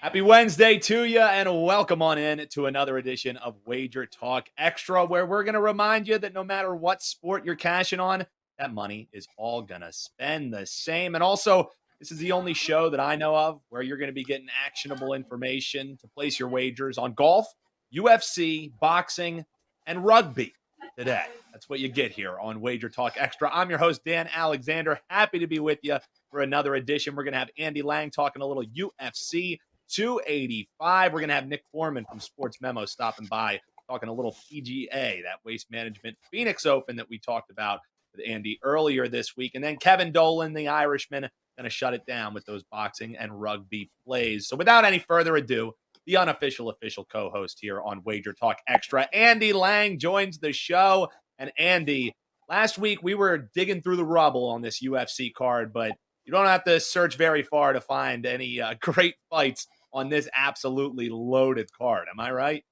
Happy Wednesday to you, and welcome on in to another edition of WagerTalk Extra, where we're going to remind you that no matter what sport you're cashing on, that money is all going to spend the same. And also, this is the only show that I know of where you're going to be getting actionable information to place your wagers on golf, UFC, boxing, and rugby today. That's what you get here on WagerTalk Extra. I'm your host, Dan Alexander. Happy to be with you for another edition. We're going to have Andy Lang talking a little UFC 285. We're going to have Nick Borrman from SportsMemo stopping by, talking a little PGA, that Waste Management Phoenix Open that we talked about with Andy earlier this week. And then Kevin Dolan, the Irishman, going to shut it down with those boxing and rugby plays. So without any further ado, the unofficial official co-host here on Wager Talk Extra, Andy Lang, joins the show. And Andy, last week we were digging through the rubble on this UFC card, but you don't have to search very far to find any great fights on this absolutely loaded card. Am I right?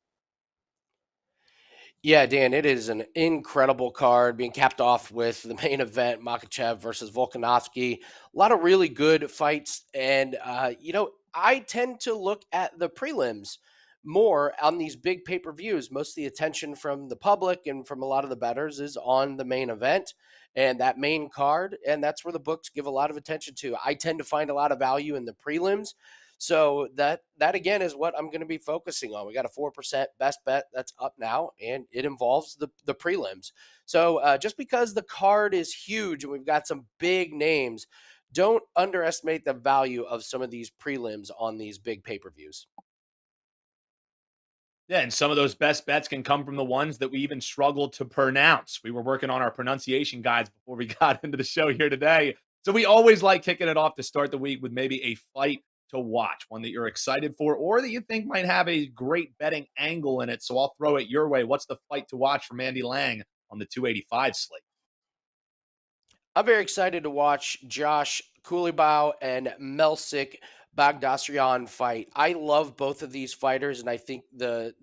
Yeah, Dan, it is an incredible card being capped off with the main event, Makhachev versus Volkanovski. A lot of really good fights. And, I tend to look at the prelims more on these big pay-per-views. Most of the attention from the public and from a lot of the bettors is on the main event and that main card. And that's where the books give a lot of attention to. I tend to find a lot of value in the prelims. So that again is what I'm going to be focusing on. We got a 4% best bet that's up now, and it involves the prelims. So just because the card is huge and we've got some big names, don't underestimate the value of some of these prelims on these big pay-per-views. Yeah, and some of those best bets can come from the ones that we even struggled to pronounce. We were working on our pronunciation guides before we got into the show here today. So we always like kicking it off to start the week with maybe a fight to watch, one that you're excited for or that you think might have a great betting angle in it. So I'll throw it your way. What's the fight to watch from Andy Lang on the 285 slate? I'm very excited to watch Josh Culibao and Melsik Baghdasaryan fight. I love both of these fighters, and I think the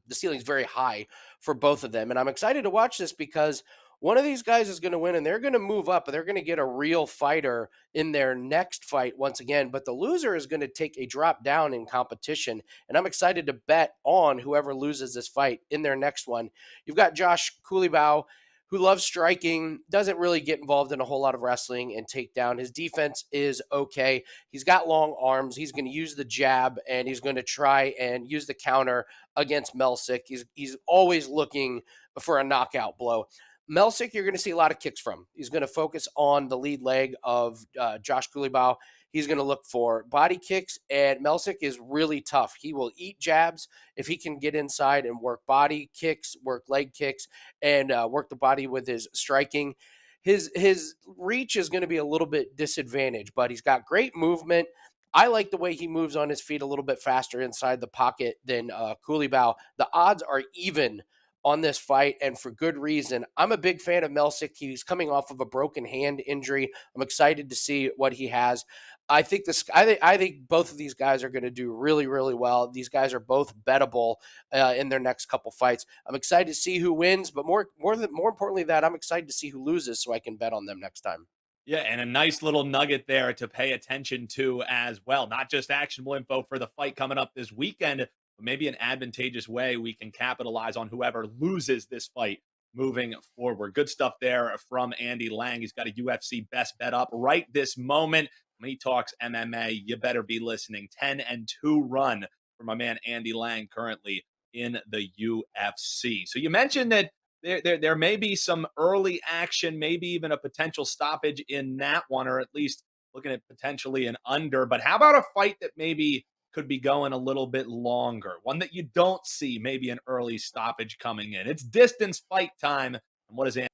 ceiling is very high for both of them. And I'm excited to watch this because one of these guys is going to win, and they're going to move up, and they're going to get a real fighter in their next fight once again. But the loser is going to take a drop down in competition, and I'm excited to bet on whoever loses this fight in their next one. You've got Josh Culibao, who loves striking, doesn't really get involved in a whole lot of wrestling and takedown. His defense is okay. He's got long arms. He's going to use the jab, and he's going to try and use the counter against Melsik. He's always looking for a knockout blow. Melsik, you're going to see a lot of kicks from. He's going to focus on the lead leg of Josh Culibao. He's going to look for body kicks, and Melsik is really tough. He will eat jabs if he can get inside and work body kicks, work leg kicks, and work the body with his striking. His reach is going to be a little bit disadvantaged, but he's got great movement. I like the way he moves on his feet a little bit faster inside the pocket than Culibao. The odds are even on this fight, and for good reason. I'm a big fan of Melsik. He's coming off of a broken hand injury. I'm excited to see what he has. I think I think both of these guys are going to do really, really well. These guys are both bettable in their next couple fights. I'm excited to see who wins, but more importantly, that I'm excited to see who loses so I can bet on them next time. Yeah, and a nice little nugget there to pay attention to as well. Not just actionable info for the fight coming up this weekend, but maybe an advantageous way we can capitalize on whoever loses this fight moving forward. Good stuff there from Andy Lang. He's got a UFC best bet up right this moment. When he talks MMA, you better be listening. 10-2 run for my man Andy Lang currently in the UFC. So you mentioned that there may be some early action, maybe even a potential stoppage in that one, or at least looking at potentially an under. But how about a fight that maybe could be going a little bit longer? One that you don't see maybe an early stoppage coming in. It's distance fight time. And what is Andy?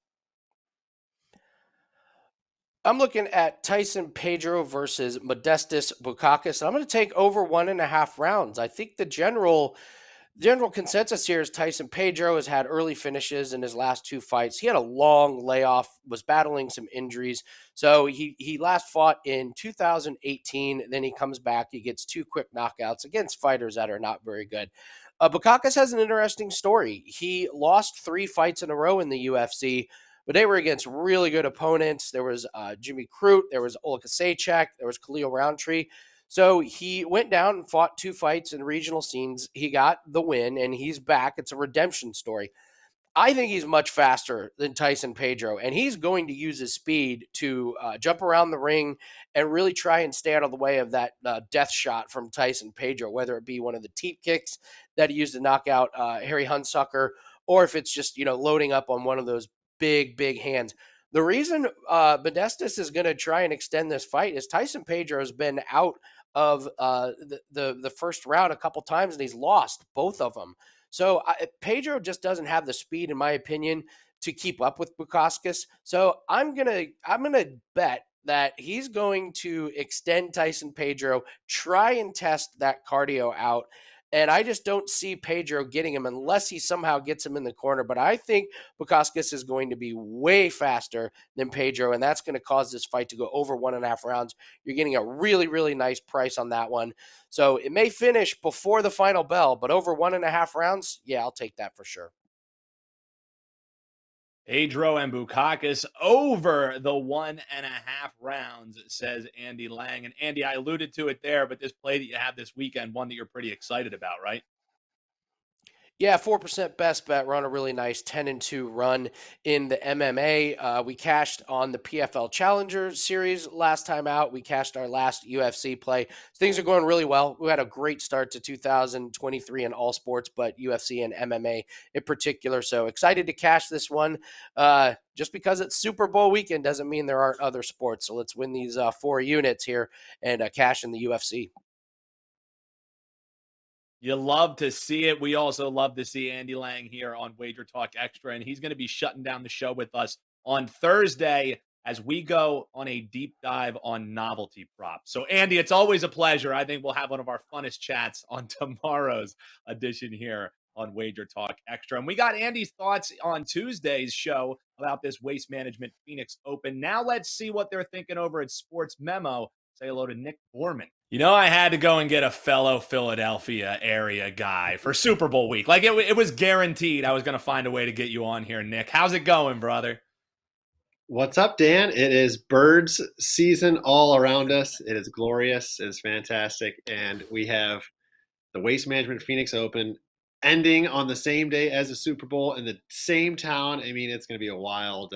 I'm looking at Tyson Pedro versus Modestas Bukauskas. I'm going to take over 1.5 rounds. I think the general consensus here is Tyson Pedro has had early finishes in his last 2 fights. He had a long layoff, was battling some injuries. So he last fought in 2018. Then he comes back. He gets 2 quick knockouts against fighters that are not very good. Bukauskas has an interesting story. He lost 3 fights in a row in the UFC, but they were against really good opponents. There was Jimmy Crute, there was Ola Kasachek, there was Khalil Roundtree. So he went down and fought 2 fights in regional scenes. He got the win, and he's back. It's a redemption story. I think he's much faster than Tyson Pedro, and he's going to use his speed to jump around the ring and really try and stay out of the way of that death shot from Tyson Pedro, whether it be one of the teep kicks that he used to knock out Harry Hunsucker, or if it's just loading up on one of those big hands. The reason Modestus is going to try and extend this fight is Tyson Pedro has been out of the first round a couple times, and he's lost both of them. So Pedro just doesn't have the speed, in my opinion, to keep up with Bukauskas. So I'm gonna bet that he's going to extend Tyson Pedro, try and test that cardio out. And I just don't see Pedro getting him unless he somehow gets him in the corner. But I think Bukauskas is going to be way faster than Pedro, and that's going to cause this fight to go over 1.5 rounds. You're getting a really nice price on that one. So it may finish before the final bell, but over 1.5 rounds, yeah, I'll take that for sure. Pedro and Bukauskas over the 1.5 rounds, says Andy Lang. And Andy, I alluded to it there, but this play that you have this weekend, one that you're pretty excited about, right? Yeah, 4% best bet. We're on a really nice 10-2 run in the MMA. We cashed on the PFL Challenger Series last time out. We cashed our last UFC play. Things are going really well. We had a great start to 2023 in all sports, but UFC and MMA in particular. So excited to cash this one. Just because it's Super Bowl weekend doesn't mean there aren't other sports. So let's win these 4 units here and cash in the UFC. You love to see it. We also love to see Andy Lang here on Wager Talk Extra, and he's going to be shutting down the show with us on Thursday as we go on a deep dive on novelty props. So, Andy, it's always a pleasure. I think we'll have one of our funnest chats on tomorrow's edition here on Wager Talk Extra. And we got Andy's thoughts on Tuesday's show about this Waste Management Phoenix Open. Now let's see what they're thinking over at Sports Memo. Say hello to Nick Borrman. I had to go and get a fellow Philadelphia area guy for Super Bowl week. Like it was guaranteed I was going to find a way to get you on here, Nick. How's it going, brother? What's up, Dan? It is birds season all around us. It is glorious. It is fantastic. And we have the Waste Management Phoenix Open ending on the same day as the Super Bowl in the same town. I mean, it's going to be a wild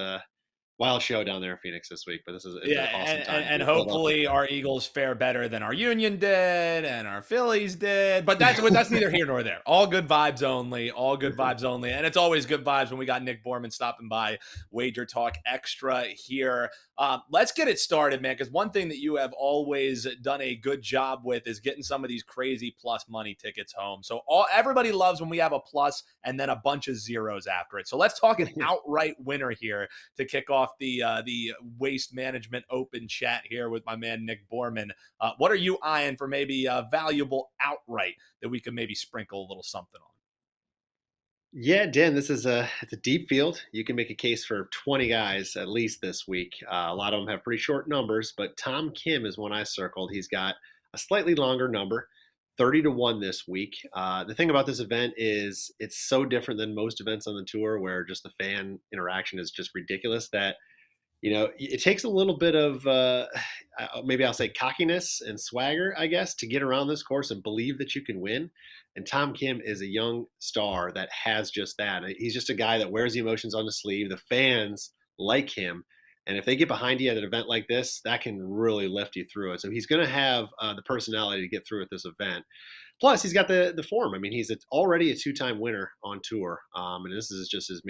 show down there in Phoenix this week, but it's an awesome time. And hopefully our Eagles fare better than our Union did and our Phillies did. But that's neither here nor there. All good vibes only. All good vibes only. And it's always good vibes when we got Nick Borrman stopping by Wager Talk Extra here. Let's get it started, man, because one thing that you have always done a good job with is getting some of these crazy plus money tickets home. So everybody loves when we have a plus and then a bunch of zeros after it. So let's talk an outright winner here to kick off the Waste Management Open chat here with my man Nick Borrman. What are you eyeing for maybe a valuable outright that we could maybe sprinkle a little something on? Yeah, Dan, it's a deep field. You can make a case for 20 guys at least this week. A lot of them have pretty short numbers, but Tom Kim is one I circled. He's got a slightly longer number, 30-1 this week. The thing about this event is it's so different than most events on the tour where just the fan interaction is just ridiculous that it takes a little bit of maybe I'll say cockiness and swagger, I guess, to get around this course and believe that you can win. And Tom Kim is a young star that has just that. He's just a guy that wears the emotions on the sleeve. The fans like him. And if they get behind you at an event like this, that can really lift you through it. So he's going to have the personality to get through at this event. Plus, he's got the form. I mean, he's already a 2-time winner on tour. And this is just his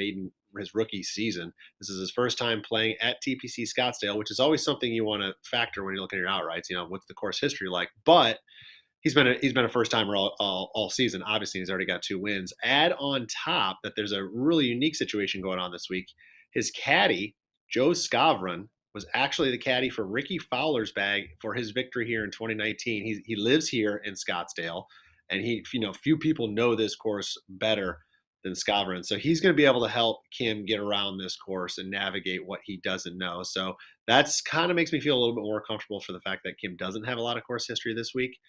rookie season. This is his first time playing at TPC Scottsdale, which is always something you want to factor when you're looking at your outrights. What's the course history like? But he's been a first timer all season. Obviously, he's already got 2 wins. Add on top that there's a really unique situation going on this week. His caddy, Joe Scavron, was actually the caddy for Ricky Fowler's bag for his victory here in 2019. He lives here in Scottsdale, and few people know this course better than Scavron. So he's going to be able to help Kim get around this course and navigate what he doesn't know. So that's kind of makes me feel a little bit more comfortable for the fact that Kim doesn't have a lot of course history this week.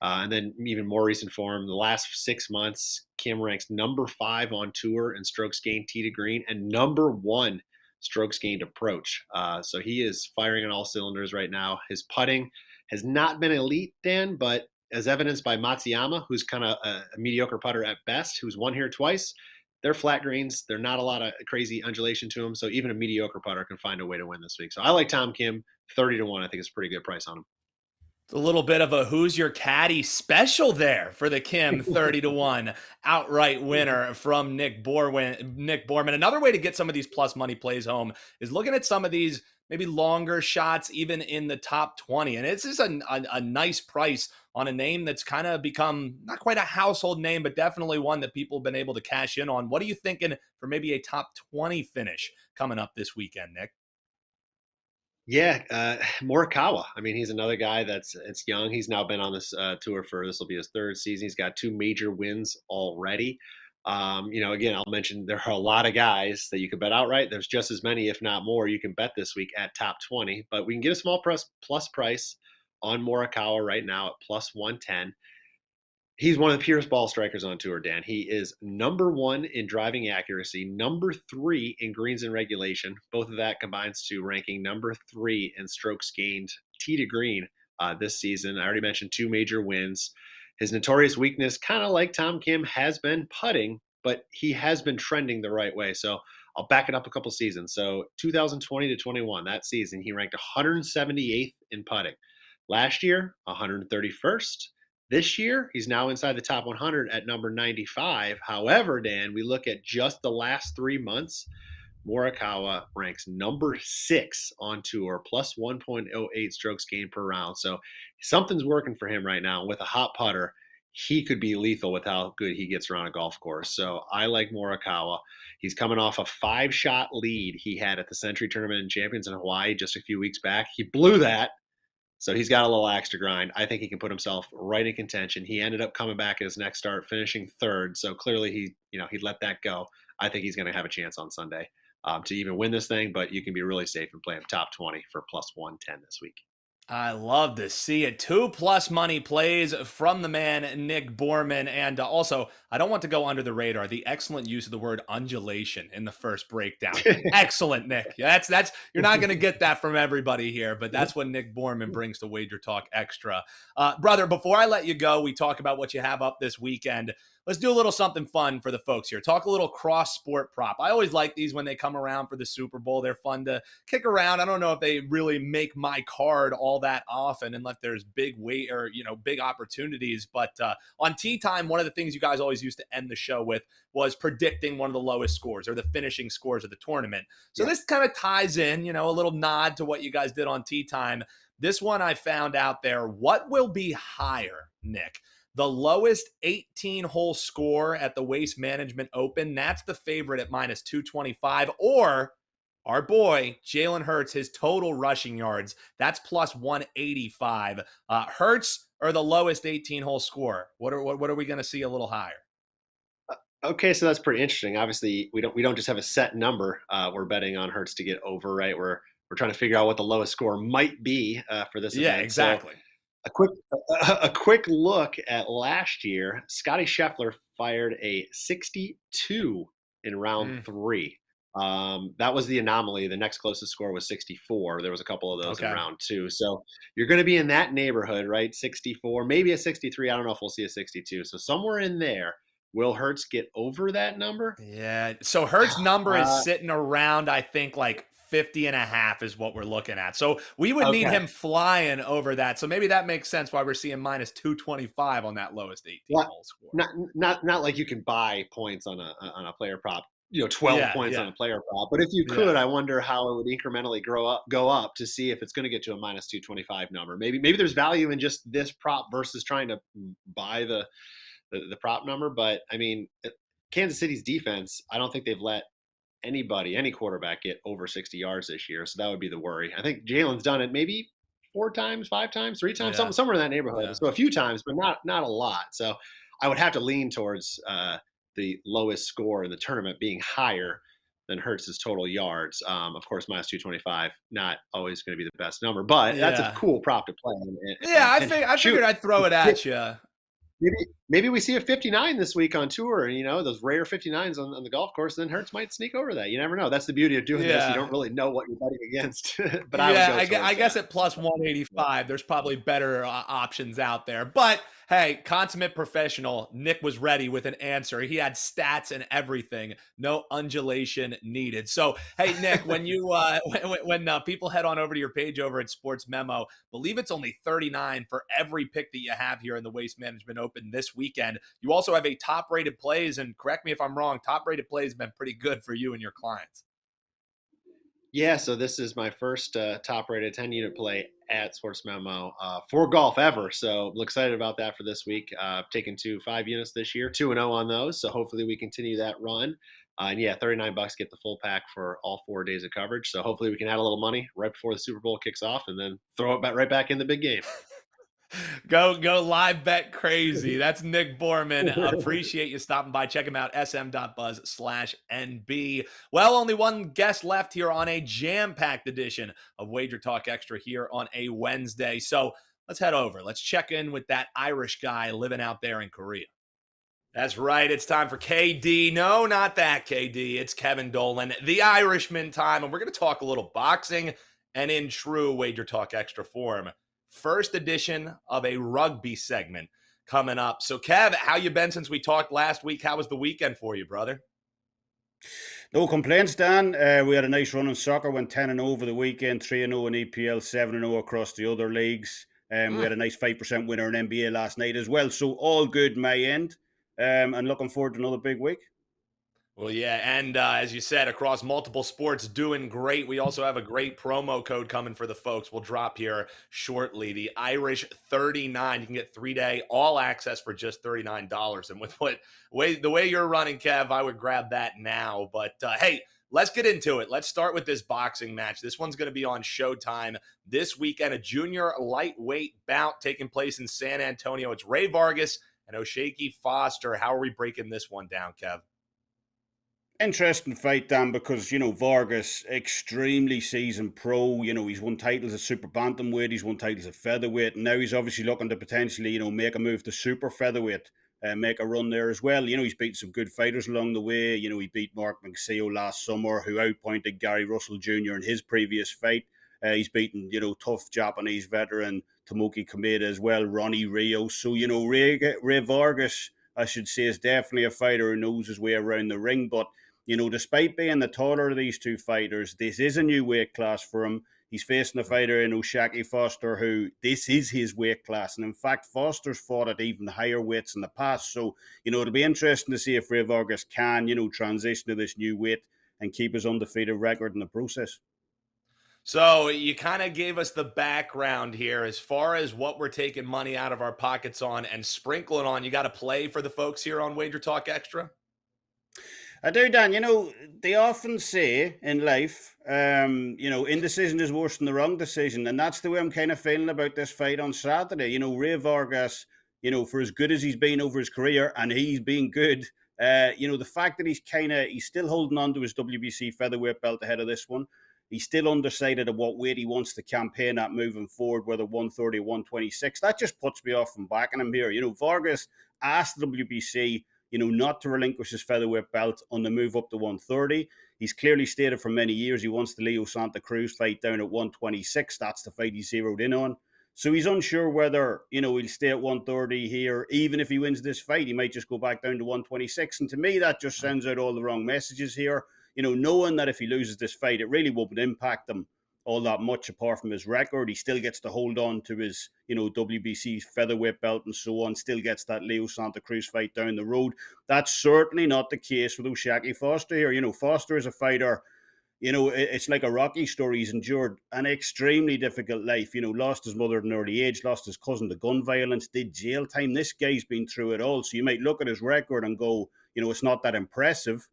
And then even more recent form, the last 6 months, Kim ranks number 5 on tour in strokes gained tee to green and number 1 strokes gained approach. So he is firing on all cylinders right now. His putting has not been elite, Dan, but as evidenced by Matsuyama, who's kind of a mediocre putter at best, who's won here twice, they're flat greens. They're not a lot of crazy undulation to them. So even a mediocre putter can find a way to win this week. So I like Tom Kim 30-1. I think it's a pretty good price on him. A little bit of a who's your caddy special there for the Kim 30-1 outright winner from Nick Borrman. Another way to get some of these plus money plays home is looking at some of these maybe longer shots, even in the top 20. And it's just a nice price on a name that's kind of become not quite a household name, but definitely one that people have been able to cash in on. What are you thinking for maybe a top 20 finish coming up this weekend, Nick? Yeah, Morikawa. I mean, he's another guy it's young. He's now been on this tour this will be his third season. He's got 2 major wins already. Again, I'll mention there are a lot of guys that you can bet outright. There's just as many, if not more, you can bet this week at top 20. But we can get a small plus price on Morikawa right now at plus 110. He's one of the purest ball strikers on tour, Dan. He is number 1 in driving accuracy, number 3 in greens and regulation. Both of that combines to ranking number 3 in strokes gained tee to green this season. I already mentioned 2 major wins. His notorious weakness, kind of like Tom Kim, has been putting, but he has been trending the right way. So I'll back it up a couple seasons. So 2020 to 21, that season, he ranked 178th in putting. Last year, 131st. This year, he's now inside the top 100 at number 95. However, Dan, we look at just the last 3 months, Morikawa ranks number 6 on tour, plus 1.08 strokes gained per round. So something's working for him right now. With a hot putter, he could be lethal with how good he gets around a golf course. So I like Morikawa. He's coming off a 5-shot lead he had at the Century Tournament in Champions in Hawaii just a few weeks back. He blew that. So he's got a little axe to grind. I think he can put himself right in contention. He ended up coming back at his next start, finishing 3rd. So clearly he let that go. I think he's going to have a chance on Sunday to even win this thing, but you can be really safe and play him top 20 for plus 110 this week. I love to see it. 2 plus money plays from the man, Nick Borrman. And also, I don't want to go under the radar. The excellent use of the word undulation in the first breakdown. Excellent, Nick. That's you're not going to get that from everybody here, but that's what Nick Borrman brings to WagerTalk Extra. Brother, before I let you go, we talk about what you have up this weekend. Let's do a little something fun for the folks here. Talk a little cross-sport prop. I always like these when they come around for the Super Bowl. They're fun to kick around. I don't know if they really make my card all that often unless there's big weight or, big opportunities. But on Tea Time, one of the things you guys always used to end the show with was predicting one of the lowest scores or the finishing scores of the tournament. So This kind of ties in, a little nod to what you guys did on Tea Time. This one I found out there. What will be higher, Nick? The lowest 18-hole score at the Waste Management Open, that's the favorite at minus 225. Or our boy, Jalen Hurts, his total rushing yards, that's plus 185. Hurts or the lowest 18-hole score? What are we going to see a little higher? Okay, so that's pretty interesting. Obviously, we don't just have a set number. We're betting on Hurts to get over, right? We're trying to figure out what the lowest score might be for this event. Yeah, exactly. So, a quick look at last year. Scotty Scheffler fired a 62 in round 3. That was the anomaly. The next closest score was 64. There was a couple of those in round 2. So you're going to be in that neighborhood, right? 64, maybe a 63. I don't know if we'll see a 62. So somewhere in there. Will Hurts get over that number? Yeah. So Hurts' number is sitting around, I think, like 50.5 is what we're looking at. So we would need him flying over that. So maybe that makes sense why we're seeing minus 225 on that lowest 18-hole score. Not like you can buy points on a player prop. 12 points on a player prop. But if you could, I wonder how it would incrementally go up to see if it's going to get to a minus 225 number. Maybe there's value in just this prop versus trying to buy the prop number. But I mean, Kansas City's defense, I don't think they've let any quarterback get over 60 yards this year. So that would be the worry. I think Jalen's done it maybe 4 times, 5 times, 3 times, somewhere in that neighborhood. Yeah. So a few times, but not a lot. So I would have to lean towards the lowest score in the tournament being higher than Hurts' total yards. Of course, minus 225, not always going to be the best number, but that's a cool prop to play. I figured I'd throw it at you. maybe we see a 59 this week on tour, and those rare 59s on the golf course. Then Hertz might sneak over that. You never know. That's the beauty of doing this. You Yeah. don't really know what you're betting against, but I would Yeah, go I towards guess that. at plus Yeah. 185, there's probably better options out there. But hey, consummate professional, Nick was ready with an answer. He had stats and everything, no undulation needed. So, hey, Nick, when you when people head on over to your page over at Sports Memo, believe it's only 39 for every pick that you have here in the Waste Management Open this weekend. You also have a top-rated plays, and correct me if I'm wrong, top-rated plays have been pretty good for you and your clients. Yeah, so this is my first top-rated 10-unit play at Sports Memo for golf ever. So I'm excited about that for this week. I've taken 5 units this year, 2-0 on those. So hopefully we continue that run. And yeah, $39 get the full pack for all 4 days of coverage. So hopefully we can add a little money right before the Super Bowl kicks off, and then throw it right back in the big game. Go live bet crazy. That's Nick Borrman. Appreciate you stopping by. Check him out, sm.buzz/NB. Well, only one guest left here on a jam-packed edition of Wager Talk Extra here on a Wednesday. So let's head over. Let's check in with that Irish guy living out there in Korea. That's right. It's time for KD. No, not that KD. It's Kevin Dolan, the Irishman time. And we're going to talk a little boxing and in true Wager Talk Extra form. First edition of a rugby segment coming up. So, Kev, how you been since we talked last week? How was the weekend for you, brother? No complaints, Dan. We had a nice run in soccer, went 10-0 over the weekend, 3-0 in EPL, 7-0 across the other leagues. We had a nice 5% winner in NBA last night as well. So all good my end. And looking forward to another big week. Well, yeah, and as you said, across multiple sports, doing great. We also have a great promo code coming for the folks. We'll drop here shortly. The Irish 39. You can get 3-day all access for just $39. And with the way you're running, Kev, I would grab that now. But hey, let's get into it. Let's start with this boxing match. This one's going to be on Showtime this weekend. A junior lightweight bout taking place in San Antonio. It's Ray Vargas and O'Shaquie Foster. How are we breaking this one down, Kev? Interesting fight, Dan, because, Vargas, extremely seasoned pro. He's won titles at super bantamweight, he's won titles at featherweight, and now he's obviously looking to potentially, make a move to super featherweight and make a run there as well. He's beaten some good fighters along the way. He beat Mark Magsayo last summer, who outpointed Gary Russell Jr. in his previous fight. He's beaten, tough Japanese veteran Tomoki Kameda as well, Ronnie Rios. So, Ray Vargas, I should say, is definitely a fighter who knows his way around the ring, but despite being the taller of these two fighters, this is a new weight class for him. He's facing a fighter in O'Shaquie Foster, who this is his weight class. And in fact, Foster's fought at even higher weights in the past. So, it'll be interesting to see if Ray Vargas can, transition to this new weight and keep his undefeated record in the process. So you kind of gave us the background here as far as what we're taking money out of our pockets on and sprinkling on. You got to play for the folks here on Wager Talk Extra? I do, Dan. They often say in life, indecision is worse than the wrong decision. And that's the way I'm kind of feeling about this fight on Saturday. Ray Vargas, for as good as he's been over his career, and he's been good, the fact that he's still holding on to his WBC featherweight belt ahead of this one. He's still undecided at what weight he wants to campaign at moving forward, whether 130 or 126. That just puts me off from backing him here. Vargas asked the WBC, not to relinquish his featherweight belt on the move up to 130. He's clearly stated for many years he wants the Leo Santa Cruz fight down at 126. That's the fight he's zeroed in on. So he's unsure whether, he'll stay at 130 here. Even if he wins this fight, he might just go back down to 126. And to me, that just sends out all the wrong messages here. Knowing that if he loses this fight, it really won't impact him all that much apart from his record. He still gets to hold on to his, WBC featherweight belt and so on, still gets that Leo Santa Cruz fight down the road. That's certainly not the case with O'Shaquie Foster here. Foster is a fighter, it's like a Rocky story. He's endured an extremely difficult life, lost his mother at an early age, lost his cousin to gun violence, did jail time. This guy's been through it all. So you might look at his record and go, it's not that impressive.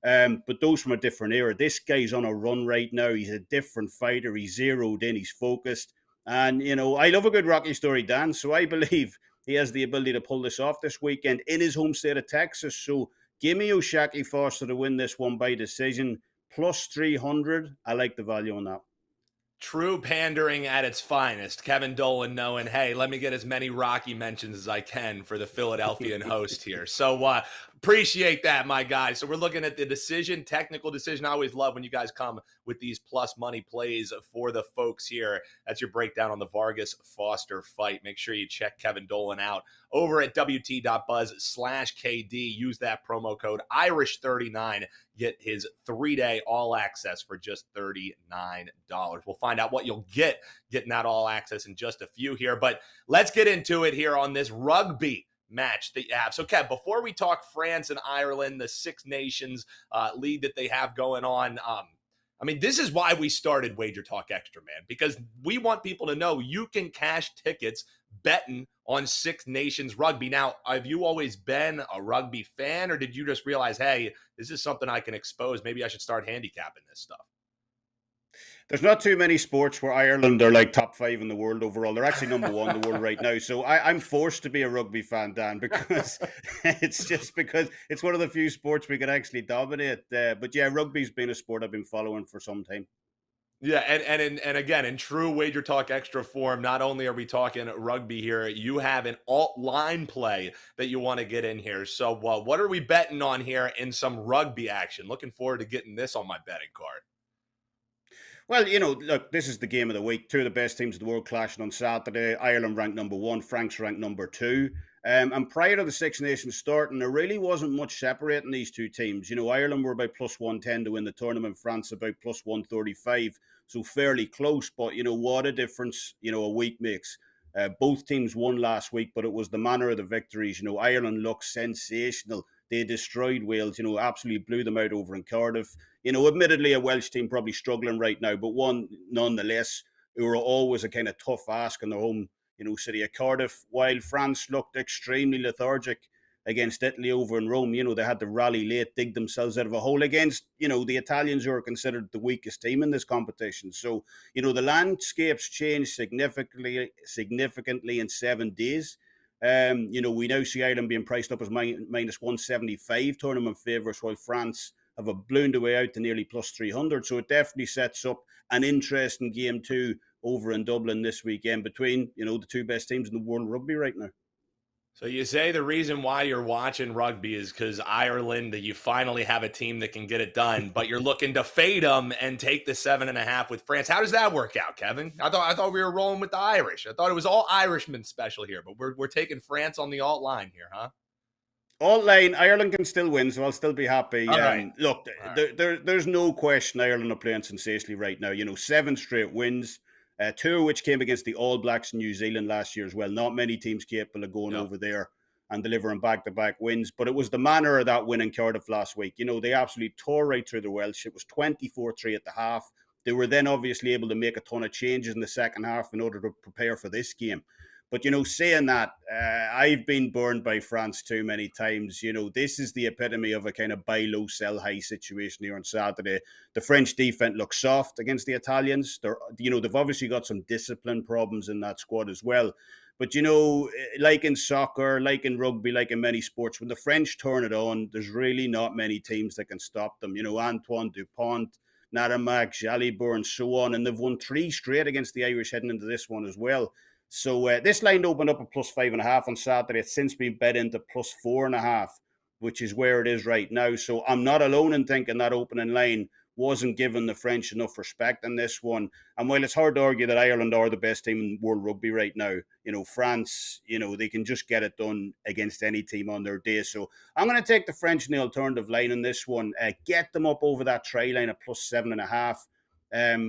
But those from a different era. This guy's on a run right now. He's a different fighter. He's zeroed in. He's focused. And, I love a good Rocky story, Dan. So I believe he has the ability to pull this off this weekend in his home state of Texas. So give me O'Shaquie Foster to win this one by decision. Plus 300. I like the value on that. True pandering at its finest. Kevin Dolan knowing, hey, let me get as many Rocky mentions as I can for the Philadelphian host here. So appreciate that, my guys. So we're looking at the decision, technical decision. I always love when you guys come with these plus money plays for the folks here. That's your breakdown on the Vargas Foster fight. Make sure you check Kevin Dolan out over at wt.buzz/KD. Use that promo code Irish39. Get his 3-day all access for just $39. We'll find out what you'll get getting that all access in just a few here. But let's get into it here on this rugby match that you have. So, Kev, before we talk France and Ireland, the Six Nations league that they have going on, I mean, this is why we started Wager Talk Extra, man, because we want people to know you can cash tickets betting on Six Nations rugby. Now, have you always been a rugby fan, or did you just realize, hey, this is something I can expose? Maybe I should start handicapping this stuff. There's not too many sports where Ireland are like top 5 in the world overall. They're actually number 1 in the world right now. So I'm forced to be a rugby fan, Dan, because because it's one of the few sports we can actually dominate. But yeah, rugby's been a sport I've been following for some time. Yeah, and again, in true Wager Talk Extra form, not only are we talking rugby here, you have an alt line play that you want to get in here. So what are we betting on here in some rugby action? Looking forward to getting this on my betting card. Well, look, this is the game of the week. 2 of the best teams in the world clashing on Saturday. Ireland ranked number 1, France ranked number 2. And prior to the Six Nations starting, there really wasn't much separating these two teams. Ireland were about plus 110 to win the tournament, France about plus 135. So fairly close, but what a difference, a week makes. Both teams won last week, but it was the manner of the victories. Ireland looked sensational. They destroyed Wales, absolutely blew them out over in Cardiff. Admittedly, a Welsh team probably struggling right now, but one nonetheless, who are always a kind of tough ask in their home, city of Cardiff. While France looked extremely lethargic against Italy over in Rome, they had to rally late, dig themselves out of a hole against, the Italians, who are considered the weakest team in this competition. So, the landscape's changed significantly in 7 days. We now see Ireland being priced up as minus 175 tournament favourites, while France have a ballooned away out to nearly plus 300. So it definitely sets up an interesting game too over in Dublin this weekend between, the 2 best teams in the world rugby right now. So you say the reason why you're watching rugby is because Ireland, you finally have a team that can get it done, but you're looking to fade them and take the 7.5 with France. How does that work out, Kevin? I thought we were rolling with the Irish. I thought it was all Irishmen special here, but we're taking France on the alt line here, huh? Alt line, Ireland can still win, so I'll still be happy. Right. Look, there's no question Ireland are playing sensationally right now. 7 straight wins, 2 of which came against the All Blacks in New Zealand last year as well. Not many teams capable of going over there and delivering back-to-back wins. But it was the manner of that win in Cardiff last week. They absolutely tore right through the Welsh. It was 24-3 at the half. They were then obviously able to make a ton of changes in the second half in order to prepare for this game. But, saying that, I've been burned by France too many times. This is the epitome of a kind of buy low, sell high situation here on Saturday. The French defense looks soft against the Italians. They've obviously got some discipline problems in that squad as well. But, like in soccer, like in rugby, like in many sports, when the French turn it on, there's really not many teams that can stop them. Antoine Dupont, Naramak, Jalibur, and so on. And they've won 3 straight against the Irish heading into this one as well. So this line opened up at plus 5.5 on Saturday. It's since been bet into plus 4.5, which is where it is right now. So I'm not alone in thinking that opening line wasn't giving the French enough respect in this one. And while it's hard to argue that Ireland are the best team in world rugby right now, France, they can just get it done against any team on their day. So I'm going to take the French in the alternative line in this one. Get them up over that try line at plus 7.5.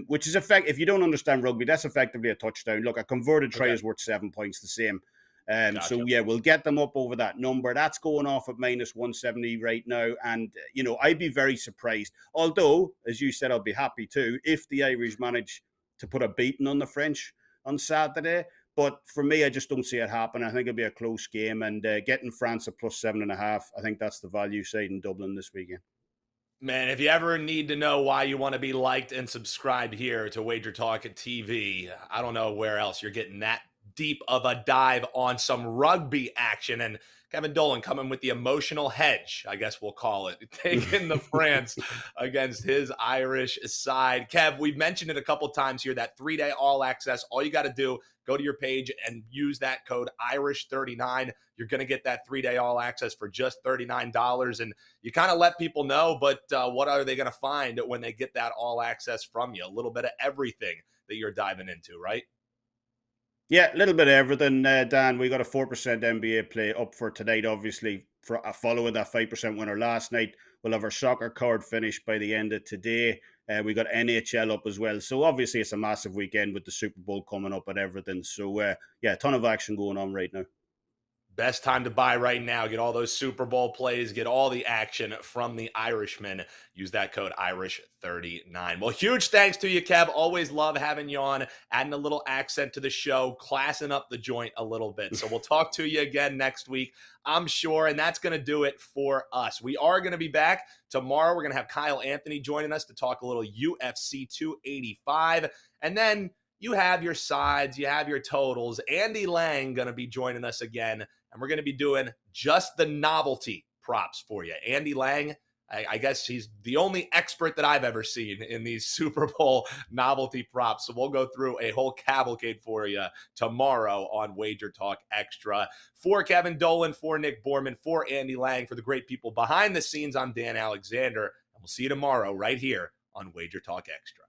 Which is if you don't understand rugby, that's effectively a touchdown. Look, a converted try is worth 7 points, the same. Gotcha. So yeah, we'll get them up over that number. That's going off at minus 170 right now. And, I'd be very surprised. Although, as you said, I'll be happy too, if the Irish manage to put a beating on the French on Saturday. But for me, I just don't see it happen. I think it'll be a close game. And getting France at plus 7.5, I think that's the value side in Dublin this weekend. Man, if you ever need to know why you want to be liked and subscribed here to Wager Talk TV, I don't know where else you're getting that deep of a dive on some rugby action. And Kevin Dolan coming with the emotional hedge, I guess we'll call it, taking the France against his Irish side. Kev, we've mentioned it a couple times here, that 3-day all access. All you got to do, go to your page and use that code Irish39. You're going to get that 3-day all access for just $39. And you kind of let people know, but what are they going to find when they get that all access from you? A little bit of everything that you're diving into, right? Yeah, a little bit of everything, Dan. We got a 4% NBA play up for tonight, obviously, for following that 5% winner last night. We'll have our soccer card finished by the end of today. We got NHL up as well. So obviously it's a massive weekend with the Super Bowl coming up and everything. So yeah, a ton of action going on right now. Best time to buy right now. Get all those Super Bowl plays. Get all the action from the Irishmen. Use that code Irish39. Well, huge thanks to you, Kev. Always love having you on, adding a little accent to the show, classing up the joint a little bit. So we'll talk to you again next week, I'm sure. And that's going to do it for us. We are going to be back tomorrow. We're going to have Kyle Anthony joining us to talk a little UFC 285. And then you have your sides, you have your totals. Andy Lang going to be joining us again. And we're going to be doing just the novelty props for you. Andy Lang, I guess he's the only expert that I've ever seen in these Super Bowl novelty props. So we'll go through a whole cavalcade for you tomorrow on WagerTalk Extra. For Kevin Dolan, for Nick Borrman, for Andy Lang, for the great people behind the scenes, I'm Dan Alexander. And we'll see you tomorrow right here on WagerTalk Extra.